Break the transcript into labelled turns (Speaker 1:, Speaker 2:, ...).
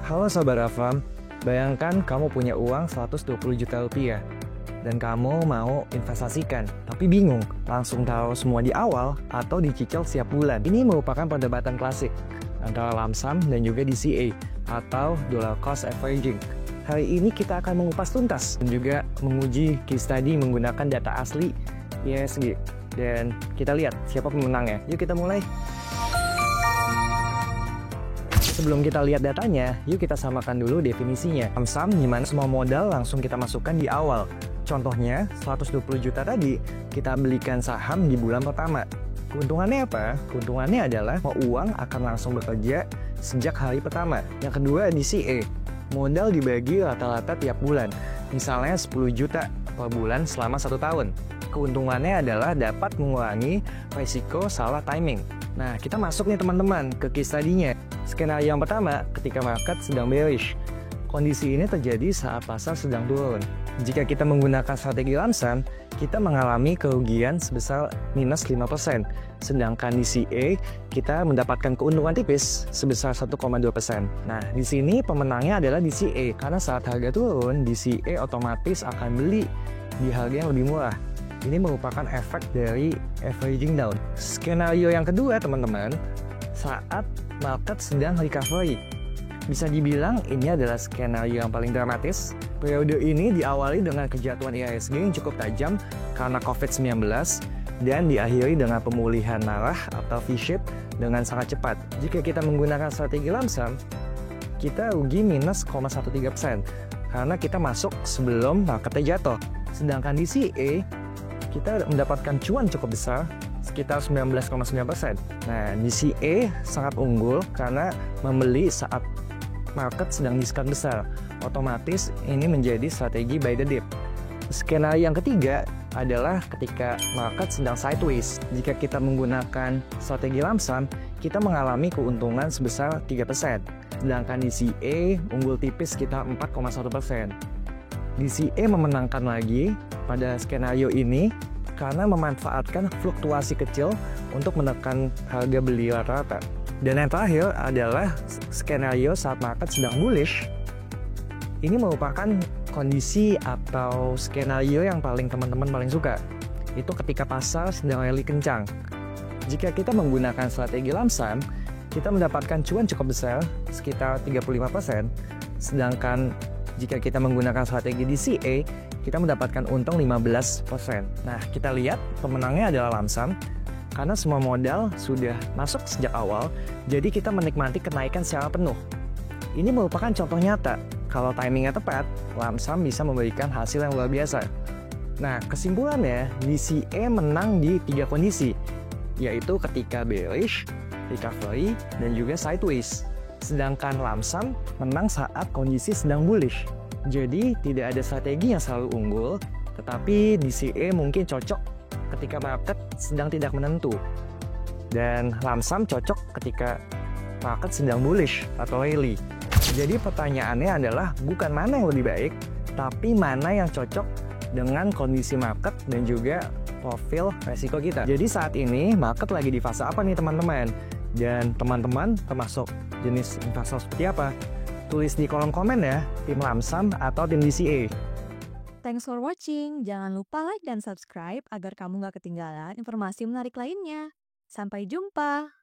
Speaker 1: Halo Sobat Afam, bayangkan kamu punya uang 120 juta rupiah dan kamu mau investasikan, tapi bingung langsung taruh semua di awal atau dicicil setiap bulan. Ini merupakan perdebatan klasik antara lump sum dan juga DCA atau dollar cost averaging. Hari ini kita akan mengupas tuntas dan juga menguji case study menggunakan data asli IHSG. Dan kita lihat siapa pemenangnya. Yuk kita mulai. Sebelum kita lihat datanya, yuk kita samakan dulu definisinya. Lump sum dimana semua modal langsung kita masukkan di awal. Contohnya, 120 juta tadi kita belikan saham di bulan pertama. Keuntungannya apa? Keuntungannya adalah uang akan langsung bekerja sejak hari pertama. Yang kedua, DCA. Modal dibagi rata-rata tiap bulan. Misalnya 10 juta per bulan selama 1 tahun. Keuntungannya adalah dapat mengurangi risiko salah timing. Nah, kita masuk nih teman-teman ke case study-nya. Skenario yang pertama, ketika market sedang bearish. Kondisi ini terjadi saat pasar sedang turun. Jika kita menggunakan strategi lump sum, kita mengalami kerugian sebesar minus 5%. Sedangkan di CA, kita mendapatkan keuntungan tipis sebesar 1,2%. Nah, di sini pemenangnya adalah di CA, karena saat harga turun, di CA otomatis akan beli di harga yang lebih murah. Ini merupakan efek dari averaging down. Skenario yang kedua, teman-teman, saat market sedang recovery. Bisa dibilang ini adalah skenario yang paling dramatis. Periode ini diawali dengan kejatuhan IHSG yang cukup tajam karena COVID-19 dan diakhiri dengan pemulihan arah atau V-shape dengan sangat cepat. Jika kita menggunakan strategi lump sum, kita rugi minus 0,13% karena kita masuk sebelum marketnya jatuh. Sedangkan di CA, kita mendapatkan cuan cukup besar, sekitar 19,9%. Nah, DCA sangat unggul karena membeli saat market sedang diskon besar. Otomatis ini menjadi strategi buy the dip. Skenario yang ketiga adalah ketika market sedang sideways. Jika kita menggunakan strategi lump sum, kita mengalami keuntungan sebesar 3%. Sedangkan DCA unggul tipis sekitar 4,1%. DCA memenangkan lagi pada skenario ini karena memanfaatkan fluktuasi kecil untuk menekan harga beli rata-rata. Dan yang terakhir adalah skenario saat market sedang bullish. Ini merupakan kondisi atau skenario yang teman-teman paling suka. Itu ketika pasar sedang rally kencang. Jika kita menggunakan strategi lump sum, kita mendapatkan cuan cukup besar, sekitar 35%. Sedangkan jika kita menggunakan strategi DCA, kita mendapatkan untung 15%. Nah, kita lihat pemenangnya adalah lump sum karena semua modal sudah masuk sejak awal, jadi kita menikmati kenaikan secara penuh. Ini merupakan contoh nyata. Kalau timingnya tepat, lump sum bisa memberikan hasil yang luar biasa. Nah, kesimpulannya, DCA menang di 3 kondisi, yaitu ketika bearish, recovery, dan juga sideways. Sedangkan lump sum menang saat kondisi sedang bullish. Jadi tidak ada strategi yang selalu unggul, tetapi DCA mungkin cocok ketika market sedang tidak menentu. Dan lump sum cocok ketika market sedang bullish atau rally. Jadi pertanyaannya adalah bukan mana yang lebih baik, tapi mana yang cocok dengan kondisi market dan juga profil resiko kita. Jadi saat ini market lagi di fase apa nih teman-teman? Dan teman-teman termasuk jenis investor seperti apa? Tulis di kolom komen ya, tim lump sum atau tim DCA.
Speaker 2: Thanks for watching. Jangan lupa like dan subscribe agar kamu gak ketinggalan informasi menarik lainnya. Sampai jumpa!